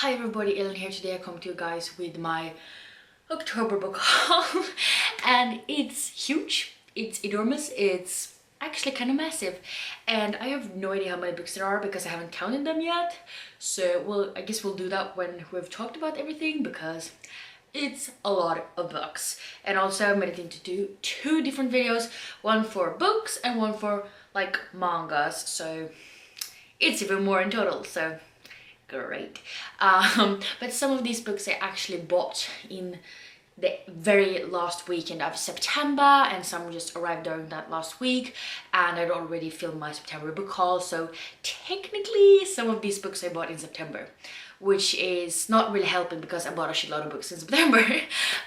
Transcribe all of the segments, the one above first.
Hi everybody, Ellen here. Today I come to you guys with my October book haul and it's huge, it's enormous, it's actually kind of massive and I have no idea how many books there are because I haven't counted them yet. So I guess we'll do that when we've talked about everything because it's a lot of books. And also I'm intending to do two different videos, one for books and one for like mangas, so it's even more in total, so great. But some of these books I actually bought in the very last weekend of September and some just arrived during that last week, and I'd already filmed my September book haul, so technically some of these books I bought in September, which is not really helping because I bought a shitload of books in September.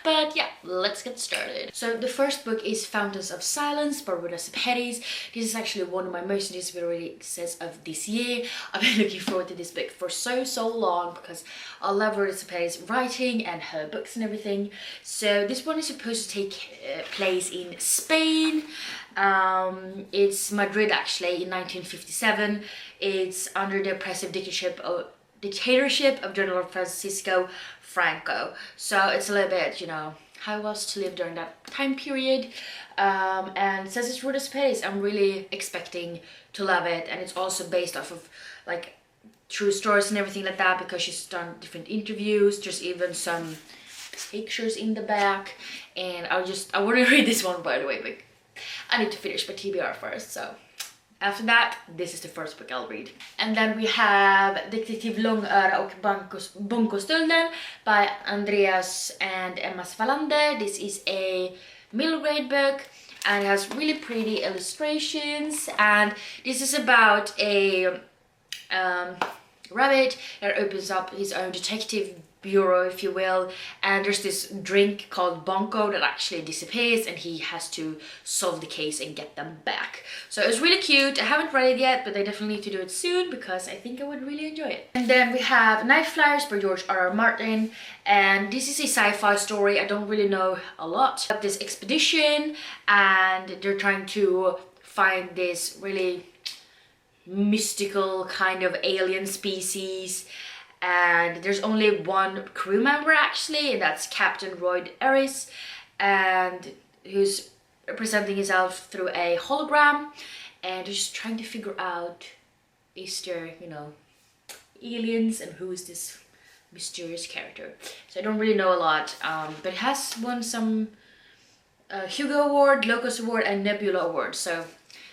But yeah, let's get started. So the first book is Fountains of Silence by Ruta Sepetys. This is actually one of my most anticipated releases of this year. I've been looking forward to this book for so long because I love Ruta Sepetys' writing and her books and everything. So this one is supposed to take place in Spain. It's Madrid actually in 1957. It's under the oppressive dictatorship of General Francisco Franco. So it's a little bit, you know, how it was to live during that time period. And since it's Ruta Sepetys, I'm really expecting to love it. And it's also based off of like true stories and everything like that because she's done different interviews. There's even some pictures in the back. And I want to read this one, by the way, but I need to finish my TBR first, so after that, this is the first book I'll read. And then we have Detektiv Långöra och Bunkostölden by Andreas and Emma Svalander. This is a middle grade book and it has really pretty illustrations, and this is about a rabbit that opens up his own detective bureau, if you will, and there's this drink called Bonko that actually disappears and he has to solve the case and get them back. So it's really cute. I haven't read it yet, but I definitely need to do it soon because I think I would really enjoy it. And then we have Night Flyers by George R.R. Martin, and this is a sci-fi story. I don't really know a lot about this expedition, and they're trying to find this really mystical kind of alien species, and there's only one crew member actually, and that's Captain Royd Eris, and who's presenting himself through a hologram, and they're just trying to figure out, is there, you know, aliens, and who is this mysterious character. So I don't really know a lot, but it has won some Hugo Award, Locus Award and Nebula Award, so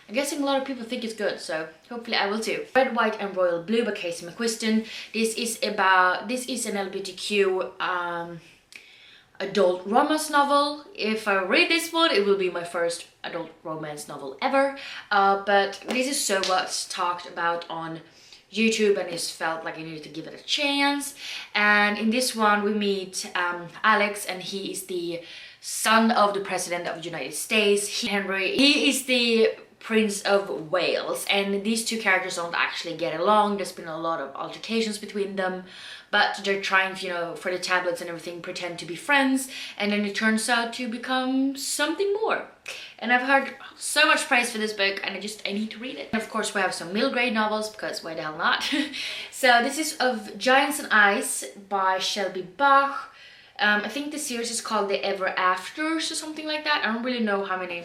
I'm guessing a lot of people think it's good, so hopefully I will too. Red, White and Royal Blue by Casey McQuiston. This is an LGBTQ adult romance novel. If I read this one, it will be my first adult romance novel ever. But this is so much talked about on YouTube and it felt like I needed to give it a chance. And in this one we meet Alex, and he is the son of the President of the United States. He is the Prince of Wales, and these two characters don't actually get along. There's been a lot of altercations between them, but they're trying to, you know, for the tablets and everything, pretend to be friends, and then it turns out to become something more. And I've heard so much praise for this book and I need to read it. And of course we have some middle grade novels because why the hell not. So this is Of Giants and Ice by Shelby Bach. I think the series is called The Ever Afters or something like that. I don't really know how many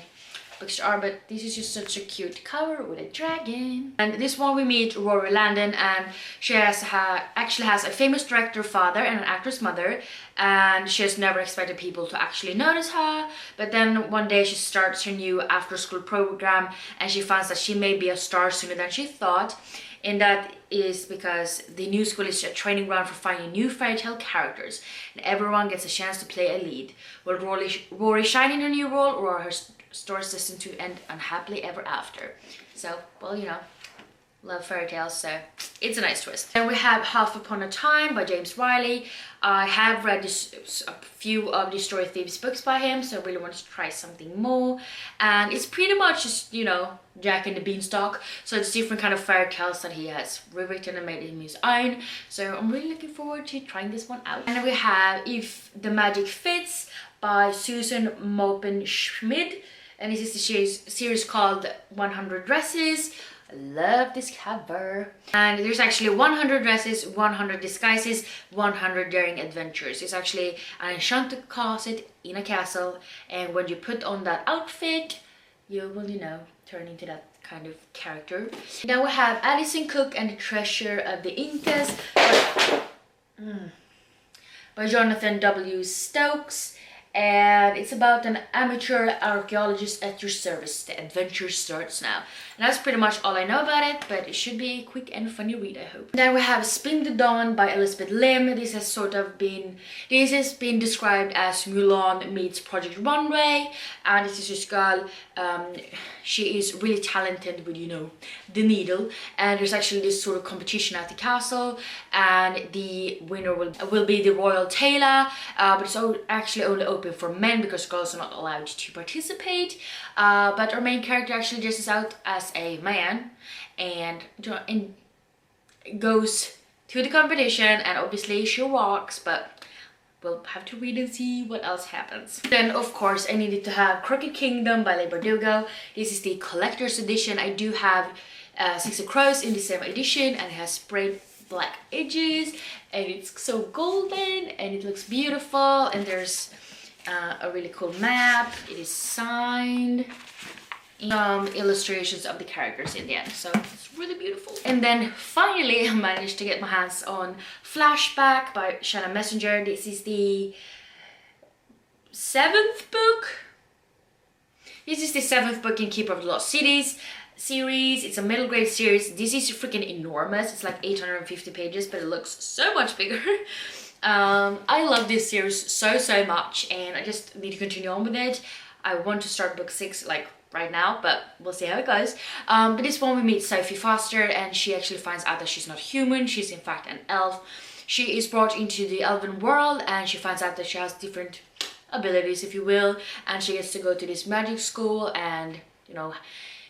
books there are, but this is just such a cute cover with a dragon. And this one we meet Rory Landon, and she actually has a famous director father and an actress mother, and she has never expected people to actually notice her. But then one day she starts her new after-school program and she finds that she may be a star sooner than she thought. And that is because the new school is a training ground for finding new fairy tale characters, and everyone gets a chance to play a lead. Will Rory shine in her new role, or are her stories destined to end unhappily ever after? So, well, you know, love fairy tales, so it's a nice twist. Then we have Half Upon a Time by James Riley. I have read a few of the Story Thieves books by him, so I really wanted to try something more. And it's pretty much just, you know, Jack and the Beanstalk. So it's different kind of fairy tales that he has rewritten and made him his own. So I'm really looking forward to trying this one out. And then we have If the Magic Fits by Susan Mopen Schmid. And this is the series called 100 Dresses. I love this cover. And there's actually 100 dresses, 100 disguises, 100 daring adventures. It's actually an enchanted closet in a castle, and when you put on that outfit, you will, you know, turn into that kind of character. Now we have Alison Cook and the Treasure of the Incas by Jonathan W. Stokes. And it's about an amateur archaeologist at your service. The adventure starts now. And that's pretty much all I know about it, but it should be a quick and funny read, I hope. Then we have Spin the Dawn by Elizabeth Lim. This has been described as Mulan meets Project Runway. And this is this girl, she is really talented with, you know, the needle. And there's actually this sort of competition at the castle, and the winner will be the royal tailor, but it's actually only open for men because girls are not allowed to participate. But our main character actually dresses out as a man and goes to the competition, and obviously she rocks, but we'll have to read and see what else happens. Then of course I needed to have Crooked Kingdom by Leigh Bardugo. This is the collector's edition. I do have Six of Crows in the same edition, and it has sprayed black edges, and it's so golden and it looks beautiful, and there's a really cool map. It is signed, illustrations of the characters in the end, so it's really beautiful. And then finally I managed to get my hands on Flashback by Shanna Messenger. This is the 7th book. This is the 7th book in Keeper of the Lost Cities series. It's a middle grade series. This is freaking enormous. It's like 850 pages, but it looks so much bigger. I love this series so much, and I just need to continue on with it. I want to start book 6 like right now, but we'll see how it goes. But this one we meet Sophie Foster, and she actually finds out that she's not human. She's in fact an elf. She is brought into the elven world, and she finds out that she has different abilities, if you will, and she gets to go to this magic school and, you know,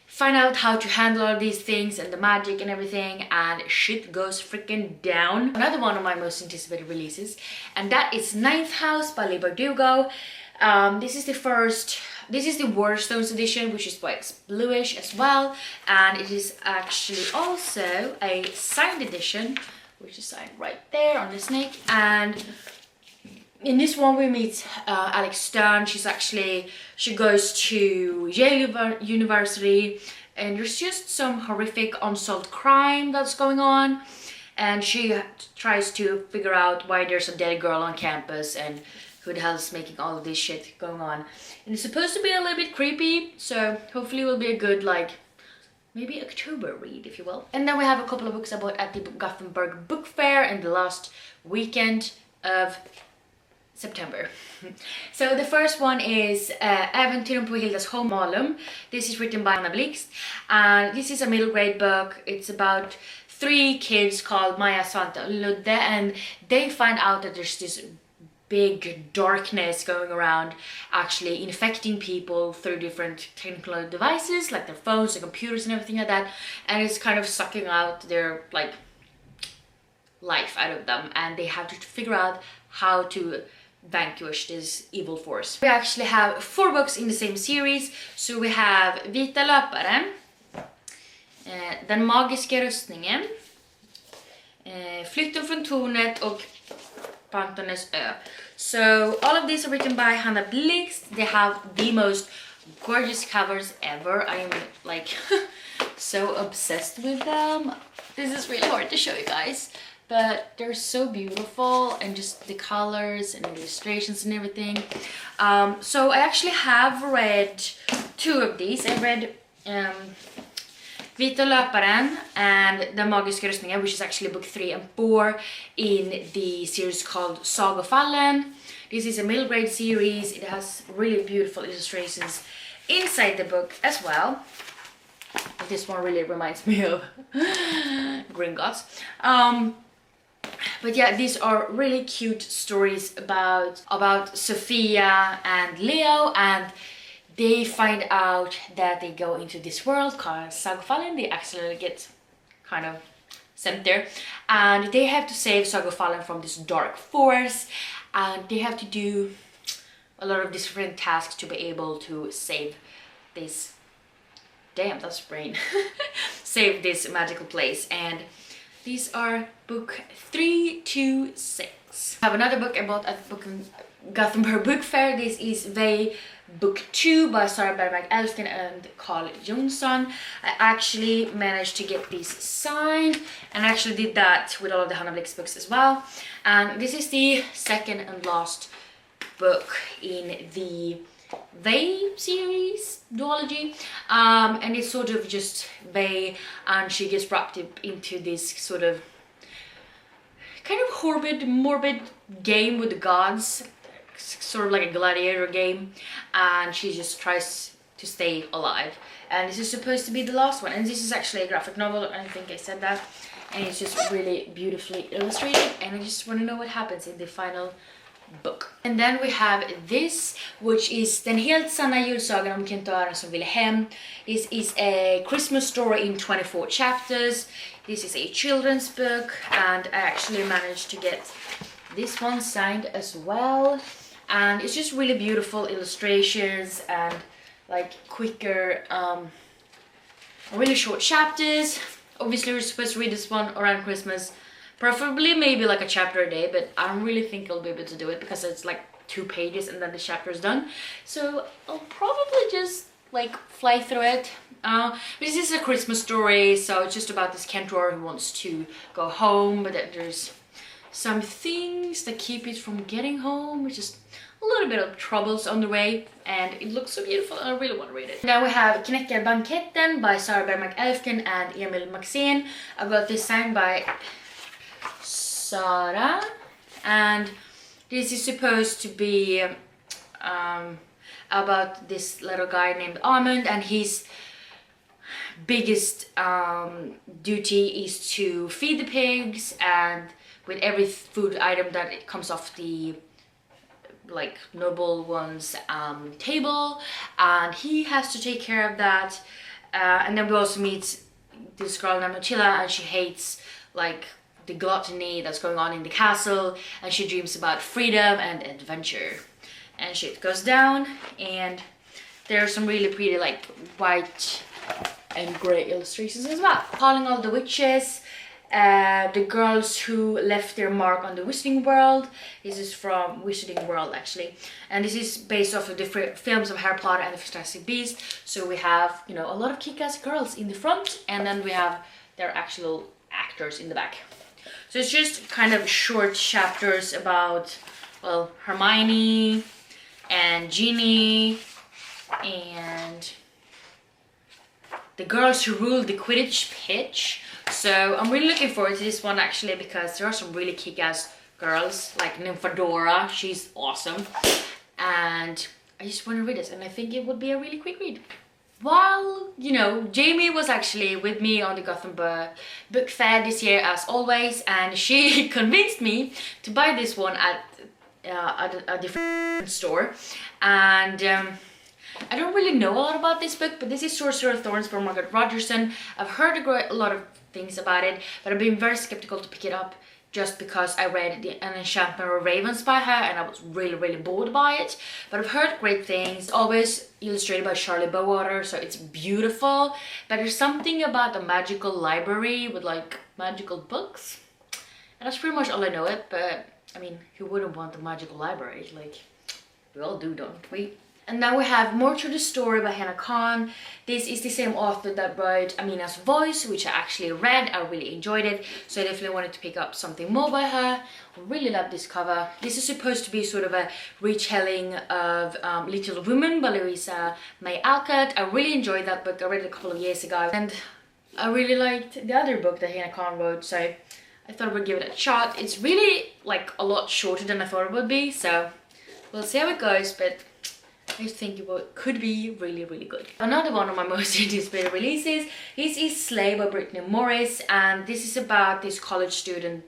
find out how to handle all these things and the magic and everything, and shit goes freaking down. Another one of my most anticipated releases, and that is Ninth House by Leigh Bardugo. This is the Warstones edition, which is quite bluish as well, and it is actually also a signed edition, which is signed right there on the snake. And in this one we meet Alex Stern. She goes to Yale University, and there's just some horrific unsolved crime that's going on, and she tries to figure out why there's a dead girl on campus and who the hell is making all of this shit going on. And it's supposed to be a little bit creepy, so hopefully it will be a good, like, maybe October read, if you will. And then we have a couple of books I bought at the Gothenburg Book Fair in the last weekend of September. So the first one is Äventyren på Hildas Home Malum. This is written by Anna Blixt, and this is a middle grade book. It's about 3 kids called Maja, Svante and Ludde, and they find out that there's this big darkness going around, actually infecting people through different technical devices like their phones, their computers and everything like that, and it's kind of sucking out their, like, life out of them, and they have to figure out how to vanquish this evil force. We actually have 4 books in the same series. So we have Vita löparen, Den magiska rustningen, Flykten från tornet och Panternes ö. So all of these are written by Hannah Blixt. They have the most gorgeous covers ever. I am like so obsessed with them. This is really hard to show you guys, but they're so beautiful, and just the colors and illustrations and everything. So I actually have read 2 of these. I read Vita löparen and Den magiska rustningen, which is actually book 3 and 4 in the series called Sagofallen. This is a middle grade series. It has really beautiful illustrations inside the book as well. This one really reminds me of Gringotts. But yeah, these are really cute stories about Sophia and Leo, and they find out that they go into this world called Sagofallen. They accidentally get kind of sent there, and they have to save Sagofallen from this dark force, and they have to do a lot of different tasks to be able to save this damn, that's brain, save this magical place. And these are book 3 to 6. I have another book I bought at Gothenburg Book Fair. This is They Book 2 by Sara Bergmark Elften and Carl Jonsson. I actually managed to get these signed, and I actually did that with all of the Hanna Blix books as well. And this is the second and last book in the They series duology, and it's sort of just They, and she gets wrapped up into this sort of kind of morbid game with the gods, sort of like a gladiator game, and she just tries to stay alive. And this is supposed to be the last one, and this is actually a graphic novel, I think I said that, and it's just really beautifully illustrated, and I just want to know what happens in the final book. And then we have this, which is Den helt sanna julsagan om Kentören som ville hem. This is a Christmas story in 24 chapters. This is a children's book, and I actually managed to get this one signed as well. And it's just really beautiful illustrations and like quicker, really short chapters. Obviously we're supposed to read this one around Christmas, preferably maybe like a chapter a day, but I don't really think I'll be able to do it because it's like 2 pages and then the chapter is done. So I'll probably just like fly through it. This is a Christmas story, so it's just about this Kentor who wants to go home, but then there's some things that keep it from getting home, which is a little bit of troubles on the way, and it looks so beautiful and I really want to read it. Now we have Knäckarbanketten by Sara Bergmark Elften and Emil Maxén. I got this signed by Sara, and this is supposed to be about this little guy named Amund, and his biggest duty is to feed the pigs, and with every food item that it comes off the like noble one's table, and he has to take care of that. And then we also meet this girl named Attila, and she hates like the gluttony that's going on in the castle, and she dreams about freedom and adventure, and shit goes down. And there are some really pretty like white and grey illustrations as well. Calling All the Witches, the girls who left their mark on the Wizarding World. This is from Wizarding World actually, and this is based off of different films of Harry Potter and the Fantastic Beasts. So we have, you know, a lot of kick-ass girls in the front, and then we have their actual actors in the back. So it's just kind of short chapters about, well, Hermione and Ginny and the girls who rule the Quidditch pitch. So I'm really looking forward to this one actually, because there are some really kick-ass girls, like Nymphadora, she's awesome, and I just want to read it, and I think it would be a really quick read. While, you know, Jamie was actually with me on the Gothenburg Book Fair this year as always, and she convinced me to buy this one at a different store. And I don't really know a lot about this book, but this is Sorcerer of Thorns by Margaret Rogerson. I've heard a lot of things about it, but I've been very skeptical to pick it up just because I read An Enchantment of Ravens by her and I was really bored by it. But I've heard great things. Always illustrated by Charlie Bowater, so it's beautiful. But there's something about the magical library with like magical books, and that's pretty much all I know it. But I mean, who wouldn't want a magical library? Like, we all do, don't we? And now we have More to the Story by Hannah Khan. This is the same author that wrote Amina's Voice, which I actually read. I really enjoyed it, so I definitely wanted to pick up something more by her. I really love this cover. This is supposed to be sort of a retelling of Little Women by Louisa May Alcott. I really enjoyed that book. I read it a couple of years ago, and I really liked the other book that Hannah Khan wrote, so I thought I would give it a shot. It's really like a lot shorter than I thought it would be, so we'll see how it goes, but I think it could be really good. Another one of my most anticipated releases is Slay by Brittany Morris, and this is about this college student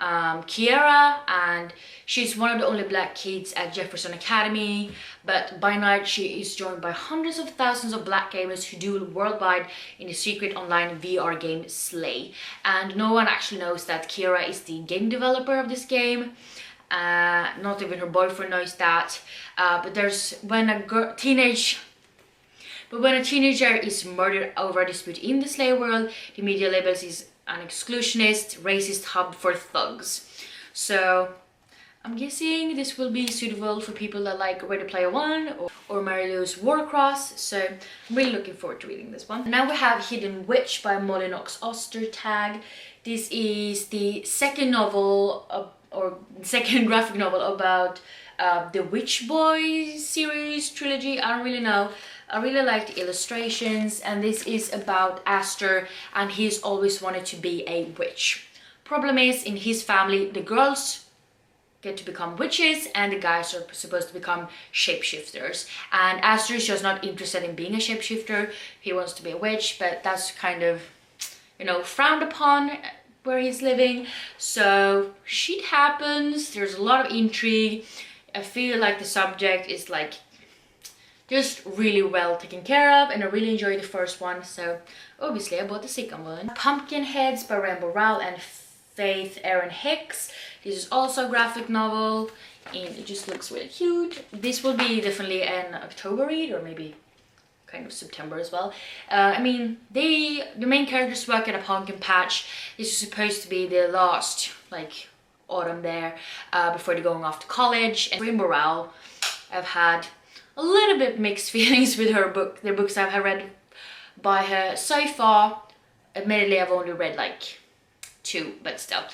Kiara, and she's one of the only black kids at Jefferson Academy, but by night she is joined by hundreds of thousands of black gamers who duel worldwide in the secret online VR game Slay. And no one actually knows that Kiara is the game developer of this game. Not even her boyfriend knows that, but when a teenage But when a teenager is murdered over a dispute in the slave world, the media labels is an exclusionist, racist hub for thugs. So I'm guessing this will be suitable for people that like Ready Player One or Mary Lou's Warcross, so I'm really looking forward to reading this one. Now we have Hidden Witch by Molly Knox Ostertag. This is the second novel, or second graphic novel about the Witch Boys series trilogy. I don't really know. I really like the illustrations, and this is about Aster, and he's always wanted to be a witch. Problem is, in his family, the girls get to become witches and the guys are supposed to become shapeshifters, and Aster is just not interested in being a shapeshifter. He wants to be a witch, but that's kind of, you know, frowned upon where he's living. So shit happens, there's a lot of intrigue. I feel like the subject is like just really well taken care of, and I really enjoyed the first one, so obviously I bought the second one. Pumpkinheads by Rainbow Rowell and Faith Erin Hicks. This is also a graphic novel and it just looks really cute. This will be definitely an October read, or maybe kind of September as well. I mean, the main characters work at a pumpkin patch. This is supposed to be the last like autumn there before they're going off to college. And Rainbow Rowell, I've had a little bit mixed feelings with her book. The books I've read by her so far. Admittedly, I've only read like 2, but still.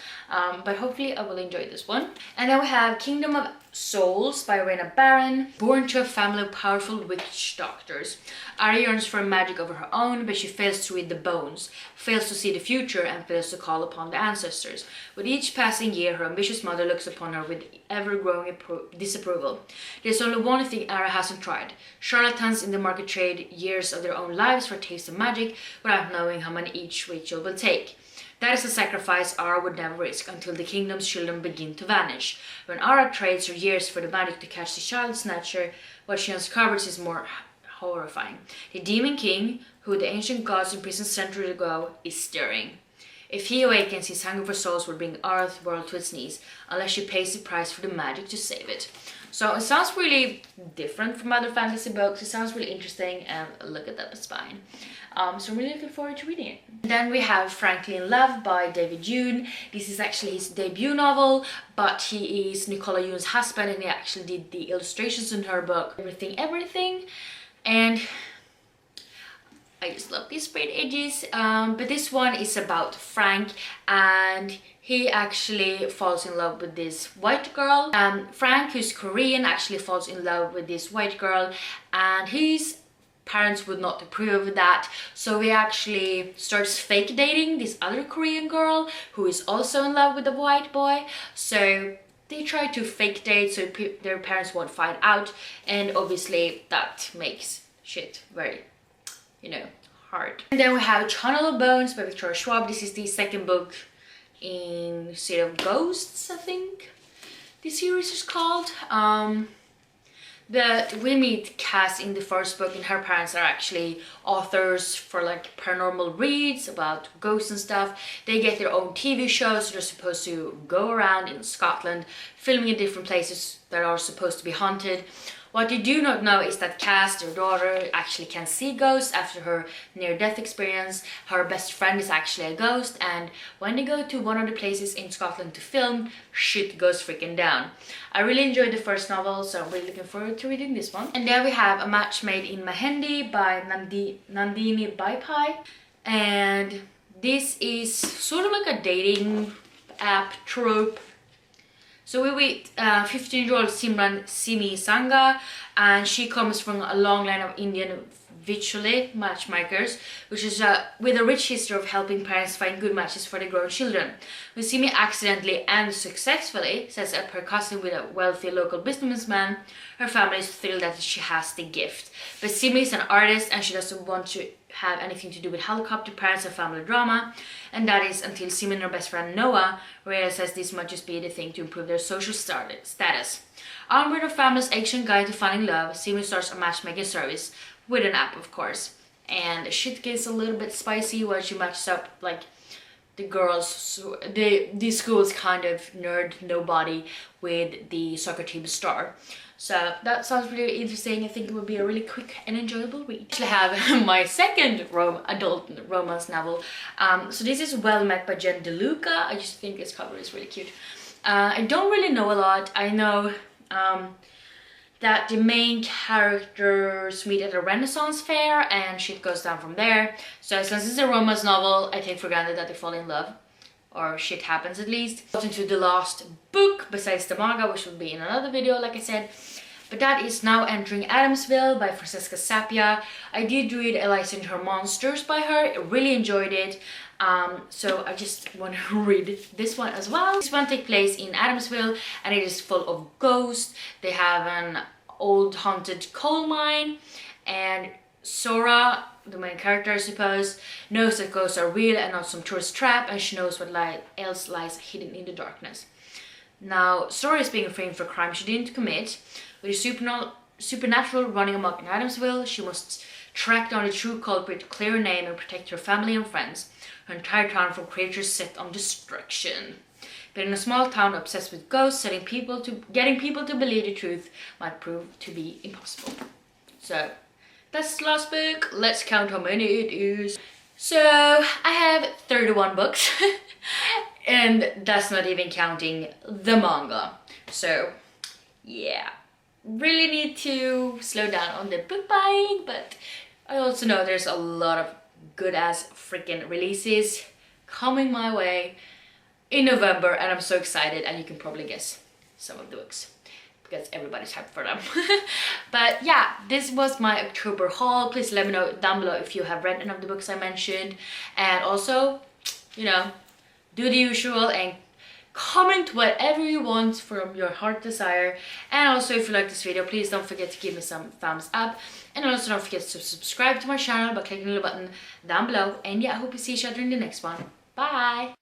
But hopefully I will enjoy this one. And then we have Kingdom of Souls by Raina Barron. Born to a family of powerful witch doctors, Arya yearns for magic of her own, but she fails to read the bones, fails to see the future, and fails to call upon the ancestors. With each passing year, her ambitious mother looks upon her with ever-growing disapproval. There's only one thing Arya hasn't tried. Charlatans in the market trade years of their own lives for a taste of magic without knowing how many each ritual will take. That is a sacrifice Ara would never risk until the kingdom's children begin to vanish. When Ara trades her years for the magic to catch the child snatcher, what she uncovers is more horrifying. The Demon King, who the ancient gods imprisoned centuries ago, is stirring. If he awakens, his hunger for souls will bring Ara's world to its knees, unless she pays the price for the magic to save it. So it sounds really different from other fantasy books. It sounds really interesting, and look at that spine. So I'm really looking forward to reading it. Then we have Frankly in Love by David Yoon. This is actually his debut novel, but he is Nicola Yoon's husband, and he actually did the illustrations in her book, Everything. And I just love these sprayed edges. But this one is about Frank, and he actually falls in love with this white girl. Frank, who's Korean, actually falls in love with this white girl, and his parents would not approve of that, so he actually starts fake dating this other Korean girl who is also in love with the white boy. So they try to fake date so their parents won't find out, and obviously that makes shit very, you know, hard. And then we have Channel of Bones by Victoria Schwab. This is the second book in City of Ghosts, I think the series is called. But we meet Cass in the first book, and her parents are actually authors for like paranormal reads about ghosts and stuff. They get their own TV shows. They're supposed to go around in Scotland filming in different places that are supposed to be haunted. What you do not know is that Cass, their daughter, actually can see ghosts after her near-death experience. Her best friend is actually a ghost, and when they go to one of the places in Scotland to film, shit goes freaking down. I really enjoyed the first novel, so I'm really looking forward to reading this one. And there we have A Match Made in Mehendi by Nandini Baipai. And this is sort of like a dating app trope. So we meet 15-year-old Simran Simi Sangha, and she comes from a long line of Indian Vichole matchmakers, which is with a rich history of helping parents find good matches for their grown children. When Simi accidentally and successfully sets up her cousin with a wealthy local businessman, her family is thrilled that she has the gift. But Simi is an artist, and she doesn't want to have anything to do with helicopter parents and family drama, and that is until Simi and her best friend Noah realizes this might just be the thing to improve their social status. Armed with her family's ancient guide to finding love, Simi starts a matchmaking service with an app, of course, and shit gets a little bit spicy when she matches up like the girls. So the school's kind of nerd nobody with the soccer team star. So that sounds really interesting. I think it would be a really quick and enjoyable read. I actually have my second adult romance novel. So this is Well Met by Jen DeLuca. I just think this cover is really cute. I don't really know a lot. I know that the main characters meet at a Renaissance fair and shit goes down from there. So since it's a romance novel, I take for granted that they fall in love. Or shit happens at least. Got into the last book besides the manga, which will be in another video like I said. But that is Now Entering Adamsville by Francesca Sapia. I did read Eliza and Her Monsters by her. I really enjoyed it. So I just want to read this one as well. This one takes place in Adamsville and it is full of ghosts. They have an old haunted coal mine and Sora, the main character I suppose, knows that ghosts are real and not some tourist trap, and she knows what else lies hidden in the darkness. Now, Sora is being framed for a crime she didn't commit. With a supernatural running amok in Adamsville, she must track down the true culprit, clear her name and protect her family and friends, her entire town from creatures set on destruction. But in a small town obsessed with ghosts, getting people to believe the truth might prove to be impossible. So that's the last book. Let's count how many it is. So I have 31 books and that's not even counting the manga. So yeah, really need to slow down on the book buying, but I also know there's a lot of good ass freaking releases coming my way in November and I'm so excited, and you can probably guess some of the books because everybody's hyped for them. But yeah, this was my October haul. Please let me know down below if you have read any of the books I mentioned, and also, you know, do the usual and comment whatever you want from your heart desire. And also, if you like this video, please don't forget to give me some thumbs up, and also don't forget to subscribe to my channel by clicking the little button down below. And yeah, I hope we see each other in the next one. Bye!